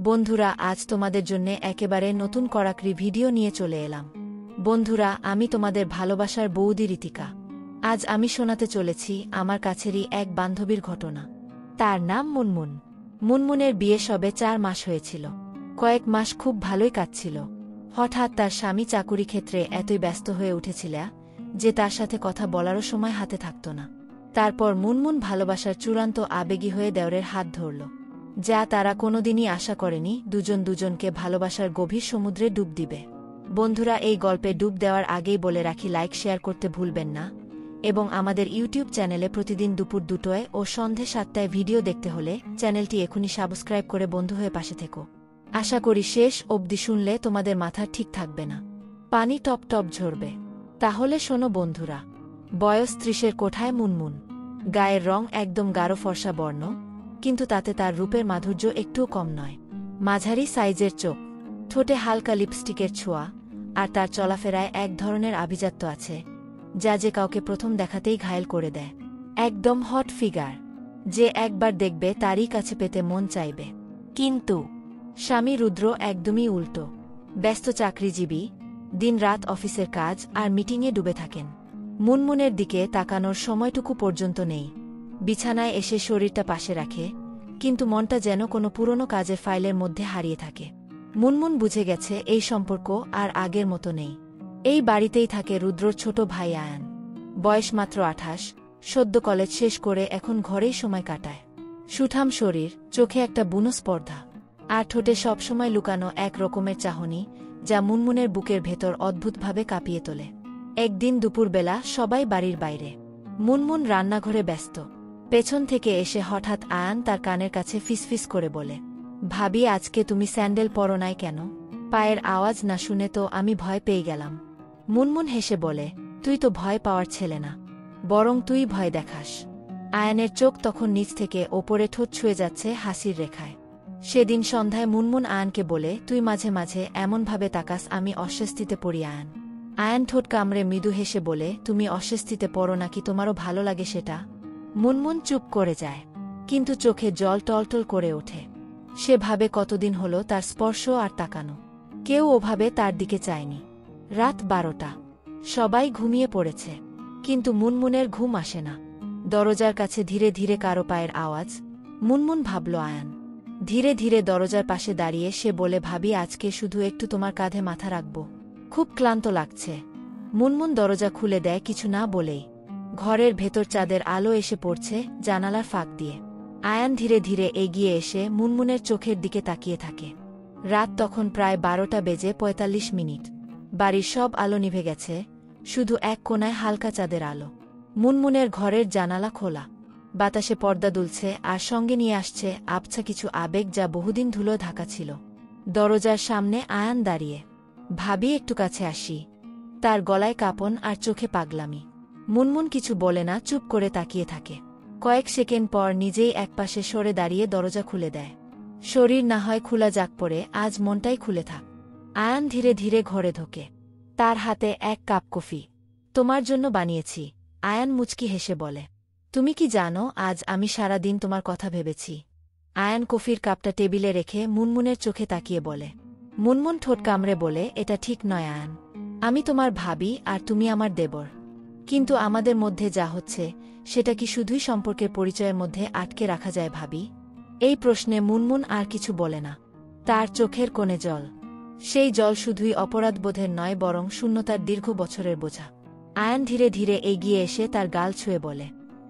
বন্ধুরা, আজ তোমাদের জন্য একেবারে নতুন কড়াকড়ি ভিডিও নিয়ে চলে এলাম। বন্ধুরা, আমি তোমাদের ভালোবাসার বৌদি ঋতিকা। আজ আমি শোনাতে চলেছি আমার কাছেরই এক বান্ধবীর ঘটনা। তার নাম মুনমুন। মুনমুনের বিয়ে সবে 4 মাস হয়েছিল। কয়েক মাস খুব ভালোই কাটছিল। হঠাৎ তার স্বামী চাকুরি ক্ষেত্রে এতই ব্যস্ত হয়ে উঠেছিল যে তার সাথে কথা বলারও সময় হাতে থাকত না। তারপর মুনমুন ভালোবাসার চূড়ান্ত আবেগী হয়ে দেওরের হাত ধরল, যা তারা কোনোদিনই আশা করেনি দুজন দুজনকে ভালোবাসার গভীর সমুদ্রে ডুব দিবে। বন্ধুরা, এই গল্পে ডুব দেওয়ার আগেই বলে রাখি, লাইক শেয়ার করতে ভুলবেন না এবং আমাদের ইউটিউব চ্যানেলে প্রতিদিন দুপুর 2টায় ও সন্ধে 7টায় ভিডিও দেখতে হলে চ্যানেলটি এখনই সাবস্ক্রাইব করে বন্ধু হয়ে পাশে থেকো। আশা করি শেষ অবধি শুনলে তোমাদের মাথা ঠিক থাকবে না, পানি টপ টপ ঝরবে। তাহলে শোনো বন্ধুরা। বয়স 30-এর কোঠায় মুনমুন। গায়ের রং একদম গাঢ় ফর্সা বর্ণ, কিন্তু তাতে তার রূপের মাধুর্য একটুও কম নয়। মাঝারি সাইজের চোখ, ঠোঁটে হালকা লিপস্টিকের ছোঁয়া, আর তার চলাফেরায় এক ধরনের আভিজাত্য আছে যা যে কাউকে প্রথম দেখাতেই ঘায়েল করে দেয়। একদম হট ফিগার, যে একবার দেখবে তারই কাছে পেতে মন চাইবে। কিন্তু স্বামী রুদ্র একদমই উল্টো। ব্যস্ত চাকরিজীবী, দিনরাত অফিসের কাজ আর মিটিংয়ে ডুবে থাকেন। মুনমুনের দিকে তাকানোর সময়টুকু পর্যন্ত নেই। বিছানায় এসে শরীরটা পাশে রাখে, কিন্তু মনটা যেন কোনো পুরনো কাজের ফাইলের মধ্যে হারিয়ে থাকে। মুনমুন বুঝে গেছে এই সম্পর্ক আর আগের মতো নেই। এই বাড়িতেই থাকে রুদ্রর ছোট ভাই আয়ান। বয়স মাত্র 28, সদ্য কলেজ শেষ করে এখন ঘরেই সময় কাটায়। সুঠাম শরীর, চোখে একটা বুনো স্পর্ধা, আর ঠোঁটে সবসময় লুকানো এক রকমের চাহনি যা মুনমুনের বুকের ভেতর অদ্ভুতভাবে কাঁপিয়ে তোলে। একদিন দুপুরবেলা সবাই বাড়ির বাইরে। মুনমুন রান্নাঘরে ব্যস্ত। পেছন থেকে এসে হঠাৎ আয়ান তার কানের কাছে ফিসফিস করে বলে, ভাবি, আজকে তুমি স্যান্ডেল পরো নাই কেন? পায়ের আওয়াজ না শুনে তো আমি ভয় পেয়ে গেলাম। মুনমুন হেসে বলে, তুই তো ভয় পাওয়ার ছেলে না, বরং তুই ভয় দেখাস। আয়ানের চোখ তখন নিচ থেকে ওপরে ঠোঁট ছুঁয়ে যাচ্ছে হাসির রেখায়। সেদিন সন্ধ্যায় মুনমুন আয়ানকে বলে, তুই মাঝে মাঝে এমনভাবে তাকাস আমি অস্বস্তিতে পড়ি। আয়ান ঠোঁট কামড়ে মৃদু হেসে বলে, তুমি অস্বস্তিতে পড়ো নাকি তোমারও ভালো লাগে সেটা? মুনমুন চুপ করে যায়, কিন্তু চোখে জল টলটল করে ওঠে। সে ভাবে কতদিন হলো তার স্পর্শ আর তাকানো, কেউ ওভাবে তার দিকে চায়নি। রাত 12টা, সবাই ঘুমিয়ে পড়েছে, কিন্তু মুনমুনের ঘুম আসে না। দরজার কাছে ধীরে ধীরে কারো পায়ের আওয়াজ। মুনমুন ভাবল আয়ান। ধীরে ধীরে দরজার পাশে দাঁড়িয়ে সে বলে, ভাবি, আজকে শুধু একটু তোমার কাঁধে মাথা রাখব, খুব ক্লান্ত লাগছে। মুনমুন দরজা খুলে দেয় কিছু না বলেই। ঘরের ভেতর চাঁদের আলো এসে পড়ছে জানালার ফাঁক দিয়ে। আয়ান ধীরে ধীরে এগিয়ে এসে মুনমুনের চোখের দিকে তাকিয়ে থাকে। রাত তখন প্রায় 12:45। বাড়ির সব আলো নিভে গেছে, শুধু এক কোণায় হালকা চাঁদের আলো। মুনমুনের ঘরের জানালা খোলা, বাতাসে পর্দা দুলছে আর সঙ্গে নিয়ে আসছে আবছা কিছু আবেগ যা বহুদিন ধুলো ঢাকা ছিল। দরজার সামনে আয়ান দাঁড়িয়ে। ভাবি, একটু কাছে আসি। তার গলায় কাঁপন আর চোখে পাগলামি। মুনমুন কিছু বলে না, চুপ করে তাকিয়ে থাকে। কয়েক সেকেন্ড পর নিজেই একপাশে সরে দাঁড়িয়ে দরজা খুলে দেয়। শরীর না হয় খোলা যাক, পরে আজ মনটাই খুলে থাক। আয়ান ধীরে ধীরে ঘরে ঢোকে। তার হাতে এক কাপ কফি। তোমার জন্য বানিয়েছি, আয়ান মুচকি হেসে বলে। তুমি কি জানো, আজ আমি সারা দিন তোমার কথা ভেবেছি। আয়ান কফির কাপটা টেবিলে রেখে মুনমুনের চোখে তাকিয়ে বলে। মুনমুন ঠোঁট কামড়ে বলে, এটা ঠিক নয় আয়ান। আমি তোমার ভাবি আর তুমি আমার দেবর, কিন্তু আমাদের মধ্যে যা হচ্ছে সেটা কি শুধুই সম্পর্কের পরিচয়ের মধ্যে আটকে রাখা যায় ভাবি? এই প্রশ্নে মুনমুন আর কিছু বলে না। তার চোখের কোণে জল। সেই জল শুধুই অপরাধবোধের নয়, বরং শূন্যতার দীর্ঘ বছরের বোঝা। আয়ান ধীরে ধীরে এগিয়ে এসে তার গাল ছুঁয়ে বলে,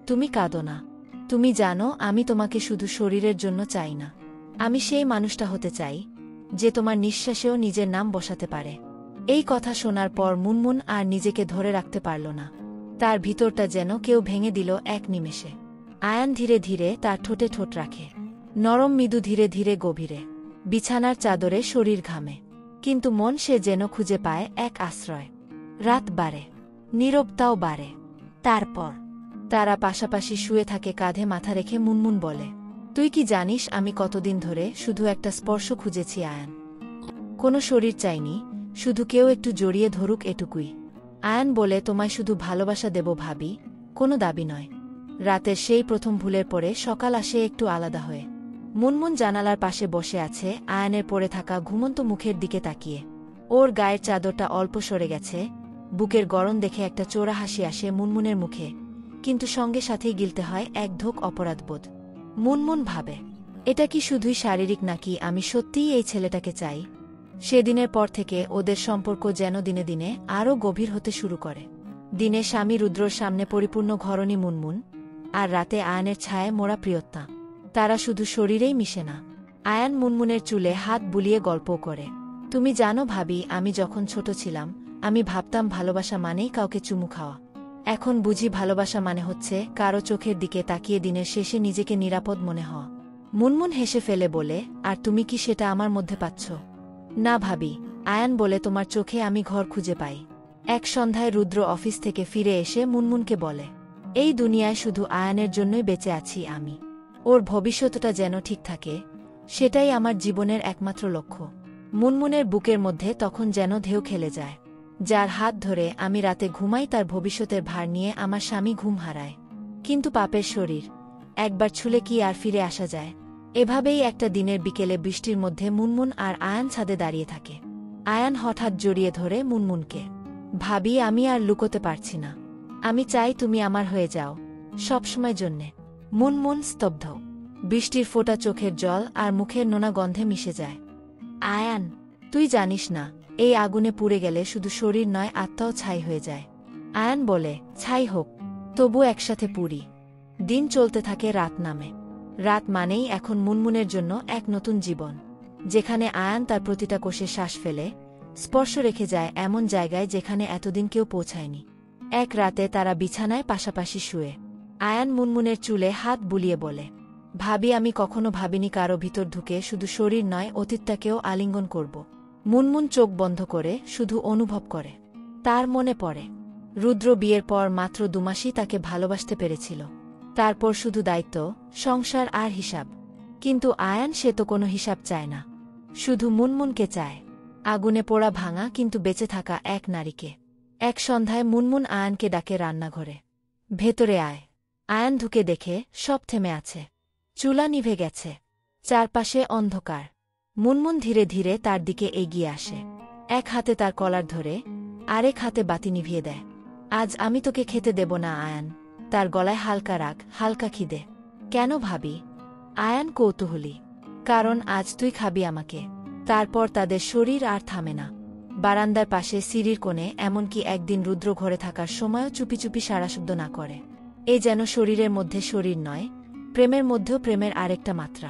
তুমি কাঁদো না। তুমি জানো, আমি তোমাকে শুধু শরীরের জন্য চাই না, আমি সেই মানুষটা হতে চাই যে তোমার নিঃশ্বাসেও নিজের নাম বসাতে পারে। এই কথা শোনার পর মুনমুন আর নিজেকে ধরে রাখতে পারল না। তার ভিতরটা যেন কেউ ভেঙে দিল এক নিমেষে। আয়ান ধীরে ধীরে তার ঠোঁটে ঠোঁট রাখে। নরম মৃদু, ধীরে ধীরে গভীরে। বিছানার চাদরে শরীর ঘামে, কিন্তু মন সে যেন খুঁজে পায় এক আশ্রয়। রাত বাড়ে, নীরবতাও বাড়ে। তারপর তারা পাশাপাশি শুয়ে থাকে, কাঁধে মাথা রেখে মুনমুন বলে, তুই কি জানিস আমি কতদিন ধরে শুধু একটা স্পর্শ খুঁজেছি আয়ান। কোনো শরীর চাইনি, শুধু কেউ একটু জড়িয়ে ধরুক, এটুকুই। আয়ান বলে, তোমায় শুধু ভালোবাসা দেব ভাবি, কোনো দাবি নয়। রাতের সেই প্রথম ভুলের পরে সকাল আসে একটু আলাদা হয়ে। মুনমুন জানালার পাশে বসে আছে, আয়ানের পড়ে থাকা ঘুমন্ত মুখের দিকে তাকিয়ে। ওর গায়ের চাদরটা অল্প সরে গেছে, বুকের গরম দেখে একটা চোরা হাসি আসে মুনমুনের মুখে, কিন্তু সঙ্গে সাথেই গিলতে হয় এক ঢোক অপরাধবোধ। মুনমুন ভাবে, এটা কি শুধুই শারীরিক নাকি আমি সত্যিই এই ছেলেটাকে চাই? সেদিনের পর থেকে ওদের সম্পর্ক যেন দিনে দিনে আরও গভীর হতে শুরু করে। দিনে স্বামী রুদ্রর সামনে পরিপূর্ণ ঘরণী মুনমুন, আর রাতে আয়ানের ছায়ায় মোড়া প্রিয়তা। তারা শুধু শরীরেই মিশে না, আয়ান মুনমুনের চুলে হাত বুলিয়ে গল্পও করে। তুমি জানো ভাবি, আমি যখন ছোট ছিলাম আমি ভাবতাম ভালোবাসা মানেই কাউকে চুমু খাওয়া। এখন বুঝি ভালোবাসা মানে হচ্ছে কারো চোখের দিকে তাকিয়ে দিনের শেষে নিজেকে নিরাপদ মনে হওয়া। মুনমুন হেসে ফেলে বলে, আর তুমি কি সেটা আমার মধ্যে পাচ্ছ? না ভাবি, আয়ান বলে, তোমার চোখে আমি ঘর খুঁজে পাই। এক সন্ধ্যায় রুদ্র অফিস থেকে ফিরে এসে মুনমুনকে বলে, এই দুনিয়ায় শুধু আয়ানের জন্যই বেঁচে আছি আমি। ওর ভবিষ্যৎটা যেন ঠিক থাকে, সেটাই আমার জীবনের একমাত্র লক্ষ্য। মুনমুনের বুকের মধ্যে তখন যেন ঢেউ খেলে যায়। যার হাত ধরে আমি রাতে ঘুমাই তার ভবিষ্যতের ভার নিয়ে আমার স্বামী ঘুম হারায়। কিন্তু পাপের শরীর একবার ছুলে কি আর ফিরে আসা যায়? এভাবেই একটা দিনের বিকেলে বৃষ্টির মধ্যে মুনমুন আর আয়ান ছাদে দাঁড়িয়ে থাকে। আয়ান হঠাৎ জড়িয়ে ধরে মুনমুনকে। ভাবি, আমি আর লুকোতে পারছি না, আমি চাই তুমি আমার হয়ে যাও, সবসময় জন্যে। মুনমুন স্তব্ধ, বৃষ্টির ফোঁটা চোখের জল আর মুখের নোনা গন্ধে মিশে যায়। আয়ান, তুই জানিস না, এই আগুনে পুড়ে গেলে শুধু শরীর নয়, আত্মাও ছাই হয়ে যায়। আয়ান বলে, ছাই হোক, তবু একসাথে পুড়ি। দিন চলতে থাকে, রাত নামে। রাত মানেই এখন মুনমুনের জন্য এক নতুন জীবন, যেখানে আয়ান তার প্রতিটা কোষে শ্বাস ফেলে, স্পর্শ রেখে যায় এমন জায়গায় যেখানে এতদিন কেউ পৌঁছায়নি। এক রাতে তারা বিছানায় পাশাপাশি শুয়ে। আয়ান মুনমুনের চুলে হাত বুলিয়ে বলে, ভাবি, আমি কখনো ভাবিনি কারো ভিতর ঢুকে শুধু শরীর নয়, অতীতটাকেও আলিঙ্গন করব। মুনমুন চোখ বন্ধ করে শুধু অনুভব করে। তার মনে পড়ে, রুদ্র বিয়ের পর মাত্র 2 মাসই তাকে ভালোবাসতে পেরেছিল। তারপর শুধু দায়িত্ব, সংসার আর হিসাব। কিন্তু আয়ান, সে তো কোনো হিসাব চায় না, শুধু মুনমুনকে চায়, আগুনে পোড়া ভাঙা কিন্তু বেঁচে থাকা এক নারীকে। এক সন্ধ্যায় মুনমুন আয়ানকে ডাকে রান্নাঘরে, ভেতরে আয়। আয়ান ঢুকে দেখে সব থেমে আছে, চুলা নিভে গেছে, চারপাশে অন্ধকার। মুনমুন ধীরে ধীরে তার দিকে এগিয়ে আসে, এক হাতে তার কলার ধরে, আরেক হাতে বাতি নিভিয়ে দেয়। আজ আমি তোকে খেতে দেব না আয়ান। তার গলায় হালকা রাগ, হালকা খিদে। কেন ভাবি? আয়ান কৌতূহলী। কারণ আজ তুই খাবি আমাকে। তারপর তাদের শরীর আর থামে না। বারান্দার পাশে সিঁড়ির কোণে, এমনকি একদিন রুদ্র ঘরে থাকার সময়ও চুপি চুপি সাড়াশব্দ না করে। এ যেন শরীরের মধ্যে শরীর নয়, প্রেমের মধ্যেও প্রেমের আরেকটা মাত্রা।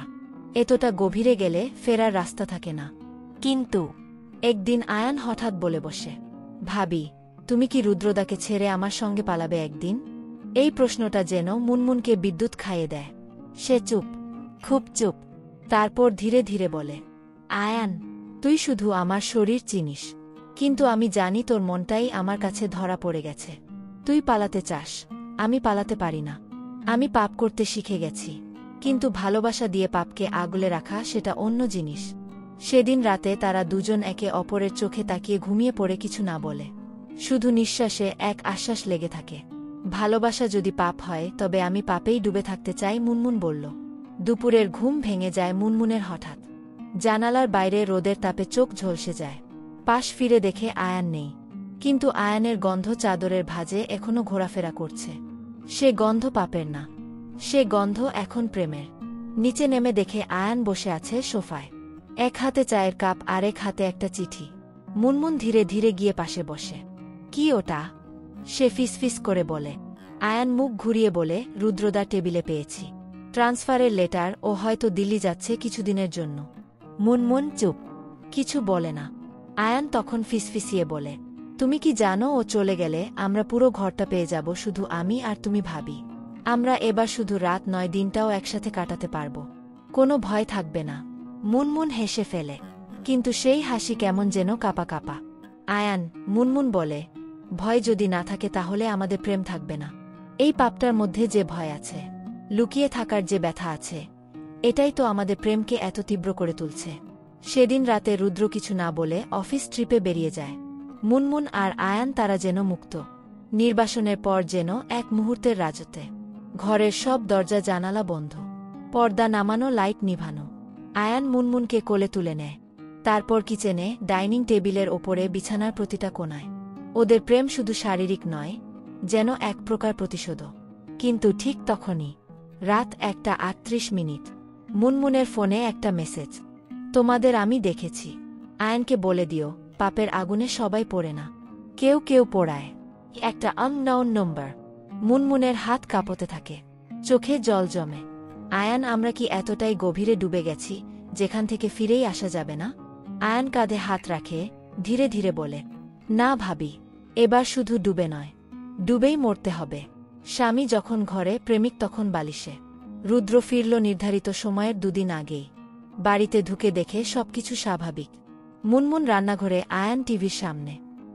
এতটা গভীরে গেলে ফেরার রাস্তা থাকে না। কিন্তু একদিন আয়ান হঠাৎ বলে বসে, ভাবি, তুমি কি রুদ্রদাকে ছেড়ে আমার সঙ্গে পালাবে একদিন? এই প্রশ্নটা যেন মুনমুনকে বিদ্যুৎ খাইয়ে দেয়। সে চুপ, খুব চুপ। তারপর ধীরে ধীরে বলে, আয়ান, তুই শুধু আমার শরীর চিনিস, কিন্তু আমি জানি তোর মনটাই আমার কাছে ধরা পড়ে গেছে। তুই পালাতে চাস, আমি পালাতে পারি না। আমি পাপ করতে শিখে গেছি, কিন্তু ভালোবাসা দিয়ে পাপকে আগলে রাখা সেটা অন্য জিনিস। সেদিন রাতে তারা দুজন একে অপরের চোখে তাকিয়ে ঘুমিয়ে পড়ে কিছু না বলে। শুধু নিঃশ্বাসে এক আশ্বাস লেগে থাকে। ভালোবাসা যদি পাপ হয় তবে আমি পাপেই ডুবে থাকতে চাই, মুনমুন বলল। দুপুরের ঘুম ভেঙে যায় মুনমুনের হঠাৎ। জানালার বাইরে রোদের তাপে চোখ ঝলসে যায়। পাশ ফিরে দেখে আয়ান নেই, কিন্তু আয়ানের গন্ধ চাদরের ভাঁজে এখনো ঘোরাফেরা করছে। সে গন্ধ পাপের না, সে গন্ধ এখন প্রেমের। নিচে নেমে দেখে আয়ান বসে আছে সোফায়, এক হাতে চায়ের কাপ, আরেক হাতে একটা চিঠি। মুনমুন ধীরে ধীরে গিয়ে পাশে বসে। কি ওটা? সে ফিসফিস করে বলে। আয়ান মুখ ঘুরিয়ে বলে, রুদ্রদা টেবিলে পেয়েছি, ট্রান্সফারের লেটার। ও হয়তো দিল্লি যাচ্ছে কিছুদিনের জন্য। মুনমুন চুপ, কিছু বলে না। আয়ান তখন ফিসফিসিয়ে বলে, তুমি কি জানো, ও চলে গেলে আমরা পুরো ঘরটা পেয়ে যাব, শুধু আমি আর তুমি ভাবি। আমরা এবার শুধু রাত নয়, দিনটাও একসাথে কাটাতে পারব, কোনো ভয় থাকবে না। মুনমুন হেসে ফেলে, কিন্তু সেই হাসি কেমন যেন কাপা কাপা। আয়ান, মুনমুন বলে, ভয় যদি না থাকে তাহলে আমাদের প্রেম থাকবে না। এই পাপটার মধ্যে যে ভয় আছে, লুকিয়ে থাকার যে ব্যথা আছে, এটাই তো আমাদের প্রেমকে এত তীব্র করে তুলছে। সেদিন রাতে রুদ্র কিছু না বলে অফিস ট্রিপে বেরিয়ে যায়। মুনমুন আর আয়ান, তারা যেন মুক্ত। নির্বাসনের পর যেন এক মুহূর্তের রাজত্বে। ঘরের সব দরজা জানালা বন্ধ। পর্দা নামানো, লাইট নিভানো। আয়ান মুনমুনকে কোলে তুলে নেয়। তারপর কিচেনে, ডাইনিং টেবিলের ওপরে, বিছানার প্রতিটা কোণায়। ওদের প্রেম শুধু শারীরিক নয়, যেন এক প্রকার প্রতিশোধ। কিন্তু ঠিক তখনই, রাত 1:38। মুনমুনের ফোনে একটা মেসেজ। তোমাদের আমি দেখেছি। আয়ানকে বলে দিও, পাপের আগুনে সবাই পড়ে না, কেউ কেউ পোড়ায়। একটা আননোন নম্বর। মুনমুনের হাত কাঁপতে থাকে, চোখে জল জমে। আয়ান, আমরা কি এতটাই গভীরে ডুবে গেছি যেখান থেকে ফিরেই আসা যাবে না? আয়ান কাঁধে হাত রাখে, ধীরে ধীরে বলে, না ভাবি, এবার শুধু ডুবে নয়, ডুবেই মরতে হবে। স্বামী যখন ঘরে, প্রেমিক তখন বালিশে। রুদ্র ফিরল নির্ধারিত সময়ের 2 দিন আগেই। বাড়িতে ঢুকে দেখে সবকিছু স্বাভাবিক। মুনমুন রান্নাঘরে, আয়ান টিভির সামনে।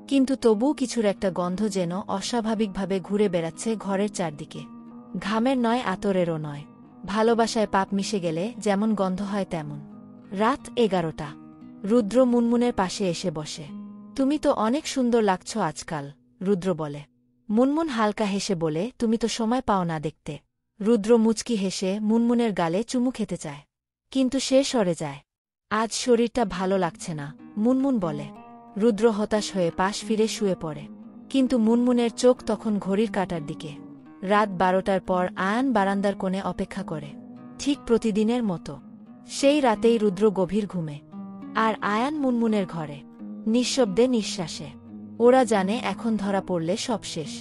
কিন্তু তবুও কিছুর একটা গন্ধ যেন অস্বাভাবিকভাবে ঘুরে বেড়াচ্ছে ঘরের চারদিকে। ঘামের নয়, আতরেরও নয়, ভালোবাসায় পাপ মিশে গেলে যেমন গন্ধ হয় তেমন। রাত 11টা। রুদ্র মুনমুনের পাশে এসে বসে। তুমি তো অনেক সুন্দর লাগছ আজকাল, রুদ্র বলে। মুনমুন হালকা হেসে বলে, তুমি তো সময় পাও না দেখতে। রুদ্র মুচকি হেসে মুনমুনের গালে চুমু খেতে চায়, কিন্তু সে সরে যায়। আজ শরীরটা ভালো লাগছে না, মুনমুন বলে। রুদ্র হতাশ হয়ে পাশ ফিরে শুয়ে পড়ে। কিন্তু মুনমুনের চোখ তখন ঘড়ির কাঁটার দিকে। রাত 12টার পর আয়ান বারান্দার কোণে অপেক্ষা করে, ঠিক প্রতিদিনের মতো। সেই রাতেই রুদ্র গভীর ঘুমে, আর আয়ান মুনমুনের ঘরে, নিঃশব্দে, নিঃশ্বাসে। ওরা জানে এখন ধরা পড়লে সব শেষ।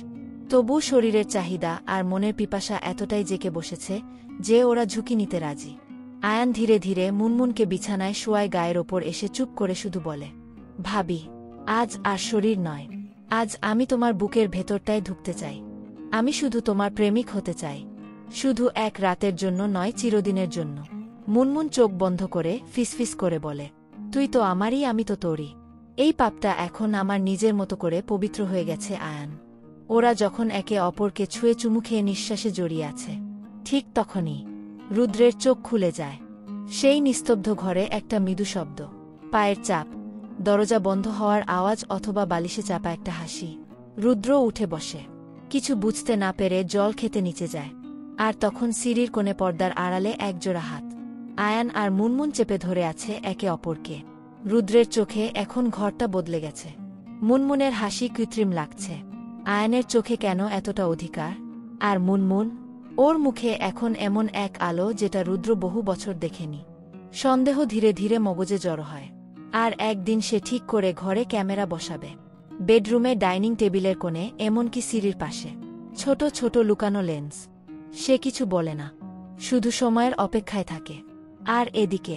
তবু শরীরের চাহিদা আর মনের পিপাসা এতটাই জেকে বসেছে যে ওরা ঝুঁকি নিতে রাজি। আয়ান ধীরে ধীরে মুনমুনকে বিছানায় শোয়ায় গায়ের ওপর এসে চুপ করে শুধু বলে, ভাবি, আজ আর শরীর নয়, আজ আমি তোমার বুকের ভেতরটায় ঢুকতে চাই। আমি শুধু তোমার প্রেমিক হতে চাই, শুধু এক রাতের জন্য নয়, চিরদিনের জন্য। মুনমুন চোখ বন্ধ করে ফিসফিস করে বলে, তুই তো আমারই, আমি তো তোরই। এই পাপটা এখন আমার নিজের মতো করে পবিত্র হয়ে গেছে আয়ান। ওরা যখন একে অপরকে ছুঁয়ে চুমু খেয়ে নিঃশ্বাসে জড়িয়ে আছে, ঠিক তখনই রুদ্রের চোখ খুলে যায়। সেই নিস্তব্ধ ঘরে একটা মৃদু শব্দ, পায়ের চাপ, দরজা বন্ধ হওয়ার আওয়াজ, অথবা বালিশে চাপা একটা হাসি। রুদ্র উঠে বসে, কিছু বুঝতে না পেরে জল খেতে নিচে যায়। আর তখন সিঁড়ির কোণে পর্দার আড়ালে একজোড়া হাত। আয়ান আর মুনমুন চেপে ধরে আছে একে অপরকে। রুদ্রের চোখে এখন ঘরটা বদলে গেছে। মুনমুনের হাসি কৃত্রিম লাগছে। আয়ানের চোখে কেন এতটা অধিকার? আর মুনমুন, ওর মুখে এখন এমন এক আলো যেটা রুদ্র বহু বছর দেখেনি। সন্দেহ ধীরে ধীরে মগজে জড়ো হয়। আর একদিন সে ঠিক করে ঘরে ক্যামেরা বসাবে। বেডরুমে, ডাইনিং টেবিলের কোণে, এমনকি সিঁড়ির পাশে ছোট ছোট লুকানো লেন্স। সে কিছু বলে না, শুধু সময়ের অপেক্ষায় থাকে। আর এদিকে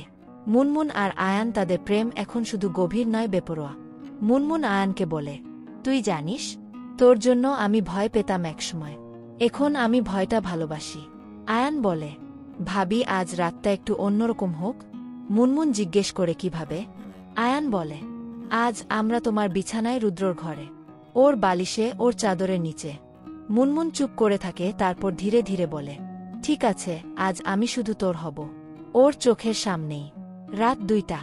মুনমুন আর আয়ান, তাদের প্রেম এখন শুধু গভীর নয়, বেপরোয়া। মুনমুন আয়ানকে বলে, তুই জানিস, তোর জন্য আমি ভয় পেতাম একসময়, এখন আমি ভয়টা ভালোবাসি। আয়ান বলে, ভাবি, আজ রাতটা একটু অন্যরকম হোক। মুনমুন জিজ্ঞেস করে, কিভাবে? আয়ান বলে, আজ আমরা তোমার বিছানায়, রুদ্রর ঘরে, ওর বালিশে, ওর চাদরের নিচে। মুনমুন চুপ করে থাকে, তারপর ধীরে ধীরে বলে, ঠিক আছে, আজ আমি শুধু তোর হব। ওর চোখের সামনেই। রাত 2টা।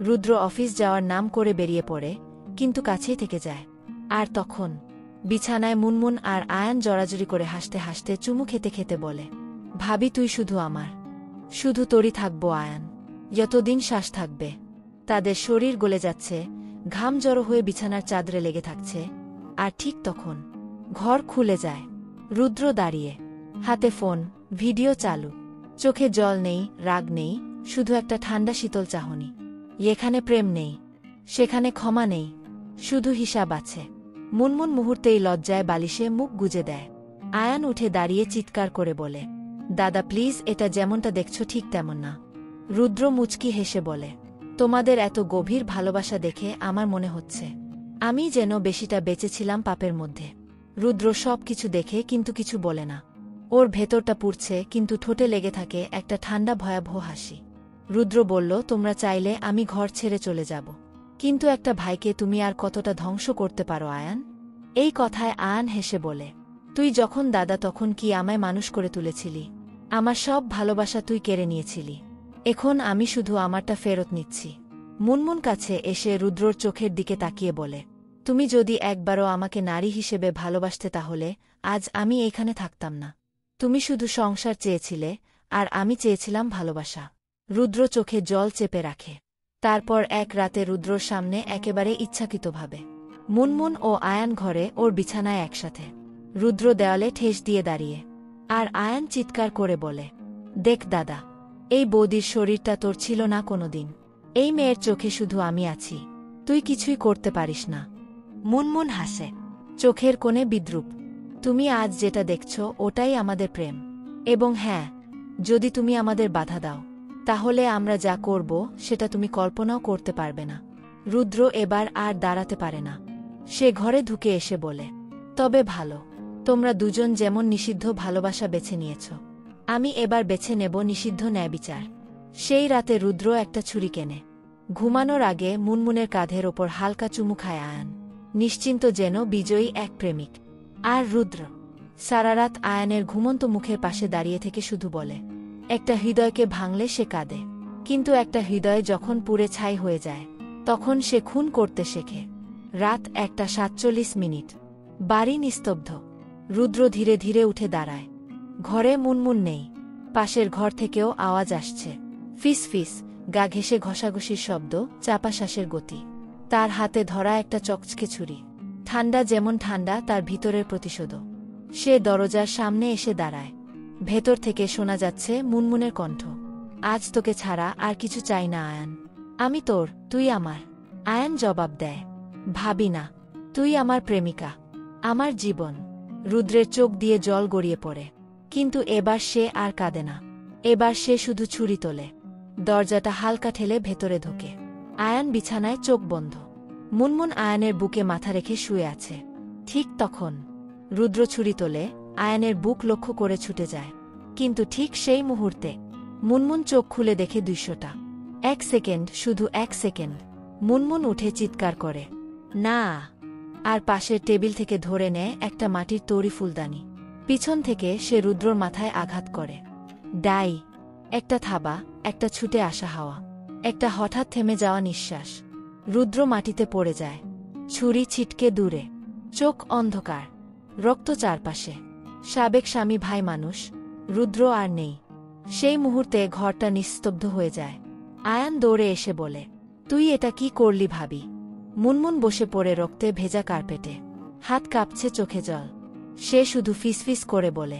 রুদ্র অফিস যাওয়ার নাম করে বেরিয়ে পড়ে, কিন্তু কাছেই থেকে যায়। আর তখন বিছানায় মুনমুন আর আয়ান জড়াজড়ি করে হাসতে হাসতে, চুমু খেতে খেতে বলে, ভাবি, তুই শুধু আমার, শুধু তোরই থাকবো আয়ান, যতদিন শ্বাস থাকবে। তাদের শরীর গলে যাচ্ছে, ঘাম জড়ো হয়ে বিছানার চাদরে লেগে থাকছে। আর ঠিক তখন ঘর খুলে যায়। রুদ্র দাঁড়িয়ে, হাতে ফোন, ভিডিও চালু। চোখে জল নেই, রাগ নেই, শুধু একটা ঠান্ডা শীতল চাহনি। এখানে প্রেম নেই, সেখানে ক্ষমা নেই, শুধু হিসাব আছে। মুনমুন মুহূর্তেই লজ্জায় বালিশে মুখ গুজে দেয়। আয়ান উঠে দাঁড়িয়ে চিৎকার করে বলে, দাদা প্লিজ, এটা যেমনটা দেখছ ঠিক তেমন না। রুদ্র মুচকি হেসে বলে, তোমাদের এত গভীর ভালোবাসা দেখে আমার মনে হচ্ছে আমি যেন বেশিটা বেঁচেছিলাম পাপের মধ্যে। রুদ্র সব কিছু দেখে, কিন্তু কিছু বলে না। ওর ভেতরটা পুড়ছে, কিন্তু ঠোঁটে লেগে থাকে একটা ঠান্ডা ভয়াবহ হাসি। রুদ্র বলল, তোমরা চাইলে আমি ঘর ছেড়ে চলে যাব, কিন্তু একটা ভাইকে তুমি আর কতটা ধ্বংস করতে পারো আয়ান? এই কথায় আয়ান হেসে বলে, তুই যখন দাদা, তখন কি আমায় মানুষ করে তুলেছিলি? আমার সব ভালোবাসা তুই কেড়ে নিয়েছিলি। এখন আমি শুধু আমারটা ফেরত নিচ্ছি। মুনমুন কাছে এসে রুদ্রর চোখের দিকে তাকিয়ে বলে, তুমি যদি একবারও আমাকে নারী হিসেবে ভালোবাসতে, তাহলে আজ আমি এইখানে থাকতাম না। তুমি শুধু সংসার চেয়েছিলে, আর আমি চেয়েছিলাম ভালোবাসা। রুদ্র চোখে জল চেপে রাখে। তারপর এক রাতে রুদ্রর সামনে একেবারে ইচ্ছাকৃতভাবে মুনমুন ও আয়ান ঘরে ওর বিছানায় একসাথে। রুদ্র দেওয়ালে ঠেস দিয়ে দাঁড়িয়ে, আর আয়ান চিৎকার করে বলে, দেখ দাদা, এই বৌদির শরীরটা তোর ছিল না কোনোদিন। এই মেয়ের চোখে শুধু আমি আছি, তুই কিছুই করতে পারিস না। মুনমুন হাসে, চোখের কোণে বিদ্রূপ। তুমি আজ যেটা দেখছ ওটাই আমাদের প্রেম। এবং হ্যাঁ, যদি তুমি আমাদের বাধা দাও, তাহলে আমরা যা করব সেটা তুমি কল্পনাও করতে পারবে না। রুদ্র এবার আর দাঁড়াতে পারে না। সে ঘরে ঢুকে এসে বলে, তবে ভালো, তোমরা দুজন যেমন নিষিদ্ধ ভালোবাসা বেছে নিয়েছ, আমি এবার বেছে নেব নিষিদ্ধ ন্যায়বিচার। সেই রাতে রুদ্র একটা ছুরি কেনে। ঘুমানোর আগে মুনমুনের কাঁধের ওপর হালকা চুমু খায় আয়ান, নিশ্চিন্ত যেন বিজয়ী এক প্রেমিক। আর রুদ্র সারারাত আয়ানের ঘুমন্ত মুখের পাশে দাঁড়িয়ে থেকে শুধু বলে, একটা হৃদয়কে ভাঙলে সে কাঁদে, কিন্তু একটা হৃদয় যখন পুড়ে ছাই হয়ে যায়, তখন সে খুন করতে শেখে। রাত 1:47। বাড়ি নিস্তব্ধ। রুদ্র ধীরে ধীরে উঠে দাঁড়ায়। ঘরে মুনমুন নেই। পাশের ঘর থেকেও আওয়াজ আসছে, ফিস ফিস, গা ঘেঁষে ঘষাঘষির শব্দ, চাপা শ্বাসের গতি। তার হাতে ধরা একটা চকচকে ছুরি, ঠান্ডা যেমন ঠান্ডা তার ভিতরের প্রতিশোধও। সে দরজার সামনে এসে দাঁড়ায়। ভেতর থেকে শোনা যাচ্ছে মুনমুনের কণ্ঠ, আজ তোকে ছাড়া আর কিছু চাই না আয়ান। আমি তোর, তুই আমার। আয়ান জবাব দেয়, ভাবি না, তুই আমার প্রেমিকা, আমার জীবন। রুদ্রের চোখ দিয়ে জল গড়িয়ে পড়ে, কিন্তু এবার সে আর কাঁদে না। এবার সে শুধু ছুরি তোলে। দরজাটা হালকা ঠেলে ভেতরে ঢোকে। আয়ান বিছানায় চোখ বন্ধ। মুনমুন আয়ানের বুকে মাথা রেখে শুয়ে আছে। ঠিক তখন রুদ্র ছুরি তোলে, আয়ানের বুক লক্ষ্য করে ছুটে যায়। কিন্তু ঠিক সেই মুহূর্তে মুনমুন চোখ খুলে দেখে 200টা। 1 সেকেন্ড, শুধু 1 সেকেন্ড। মুনমুন উঠে চিৎকার করে, না! আর পাশের টেবিল থেকে ধরে নেয় একটা মাটির তৈরি ফুলদানি। পিছন থেকে সে রুদ্রর মাথায় আঘাত করে। ডাই! একটা থাবা, একটা ছুটে আসা হাওয়া, একটা হঠাৎ থেমে যাওয়া নিঃশ্বাস। রুদ্র মাটিতে পড়ে যায়, ছুরি ছিটকে দূরে। চোখ অন্ধকার, রক্ত চারপাশে। সাবেক স্বামী ভাই মানুষ, রুদ্র আর নেই। সেই মুহূর্তে ঘরটা নিস্তব্ধ হয়ে যায়। আয়ান দৌড়ে এসে বলে, তুই এটা কি করলি ভাবি? মুনমুন বসে পড়ে রক্তে ভেজা কার্পেটে, হাত কাঁপছে, চোখে জল। সে শুধু ফিসফিস করে বলে,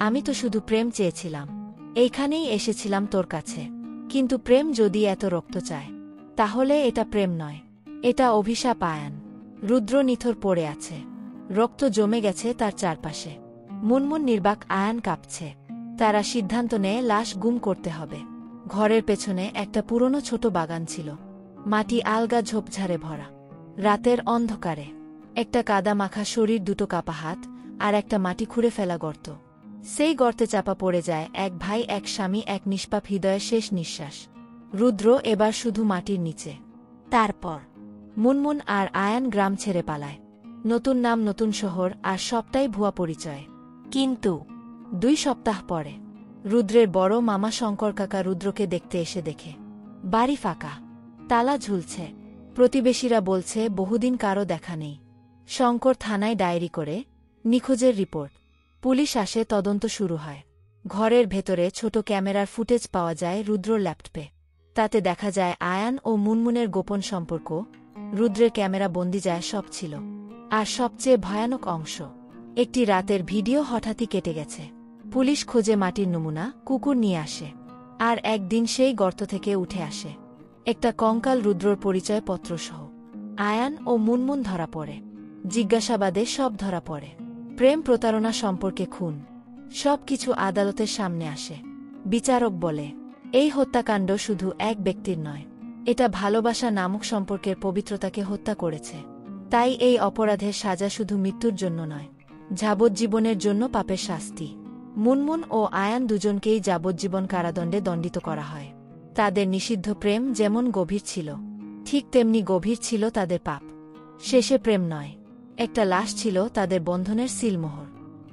আমি তো শুধু প্রেম চেয়েছিলাম, এইখানেই এসেছিলাম তোর কাছে। কিন্তু প্রেম যদি এত রক্ত চায়, তাহলে এটা প্রেম নয়, এটা অভিশাপ। আয়ান! রুদ্র নিথর পড়ে আছে, রক্ত জমে গেছে তার চারপাশে। মুনমুন নির্বাক, আয়ান কাঁপছে। তারা সিদ্ধান্ত নেয় লাশ গুম করতে হবে। ঘরের পেছনে একটা পুরনো ছোট বাগান ছিল, মাটি আলগা ঝোপঝাড়ে ভরা। রাতের অন্ধকারে একটা কাদা মাখা শরীর, দুটো কাপা হাত, আর একটা মাটি খুঁড়ে ফেলা গর্ত। সেই গর্তে চাপা পড়ে যায় এক ভাই, এক স্বামী, এক নিষ্পাপ হৃদয়ের শেষ নিঃশ্বাস। রুদ্র এবার শুধু মাটির নিচে। তারপর মুনমুন আর আয়ান গ্রাম ছেড়ে পালায়। নতুন নাম, নতুন শহর, আর সবটাই ভুয়া পরিচয়। কিন্তু 2 সপ্তাহ পরে রুদ্রের বড় মামা শঙ্কর কাকা রুদ্রকে দেখতে এসে দেখে বাড়ি ফাঁকা, তালা ঝুলছে। প্রতিবেশীরা বলছে বহুদিন কারো দেখা নেই। শঙ্কর থানায় ডায়েরি করে, নিখোঁজের রিপোর্ট। পুলিশ আসে, তদন্ত শুরু হয়। ঘরের ভেতরে ছোট ক্যামেরার ফুটেজ পাওয়া যায় রুদ্রর ল্যাপটপে। তাতে দেখা যায় আয়ান ও মুনমুনের গোপন সম্পর্ক। রুদ্রের ক্যামেরা বন্দি যায় সব ছিল। আর সবচেয়ে ভয়ানক অংশ, একটি রাতের ভিডিও হঠাৎই কেটে গেছে। পুলিশ খোঁজে মাটির নমুনা, কুকুর নিয়ে আসে। আর একদিন সেই গর্ত থেকে উঠে আসে একটা কঙ্কাল, রুদ্রর পরিচয়পত্রসহ। আয়ান ও মুনমুন ধরা পড়ে। জিজ্ঞাসাবাদে সব ধরা পড়ে। প্রেম, প্রতারণা, সম্পর্কে খুন, সবকিছু আদালতের সামনে আসে। বিচারক বলে, এই হত্যাকাণ্ড শুধু এক ব্যক্তির নয়, এটা ভালোবাসা নামক সম্পর্কের পবিত্রতাকে হত্যা করেছে। তাই এই অপরাধের সাজা শুধু মৃত্যুর জন্য নয়, যাবজ্জীবনের জন্য পাপের শাস্তি। মুনমুন ও আয়ান দুজনকেই যাবজ্জীবন কারাদণ্ডে দণ্ডিত করা হয়। তাদের নিষিদ্ধ প্রেম যেমন গভীর ছিল, ঠিক তেমনি গভীর ছিল তাদের পাপ। শেষে প্রেম নয়, একটা লাশ ছিল তাদের বন্ধনের সিলমোহর।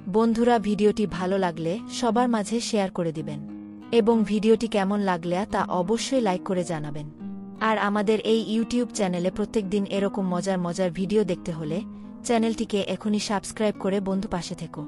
বন্ধুরা, ভিডিওটি ভালো লাগলে সবার মাঝে শেয়ার করে দিবেন, এবং ভিডিওটি কেমন লাগলে তা অবশ্যই লাইক করে জানাবেন। আর আমাদের এই ইউটিউব চ্যানেলে প্রত্যেকদিন এরকম মজার মজার ভিডিও দেখতে হলে চ্যানেলটিকে এখনই সাবস্ক্রাইব করে বন্ধু পাশে থেকো।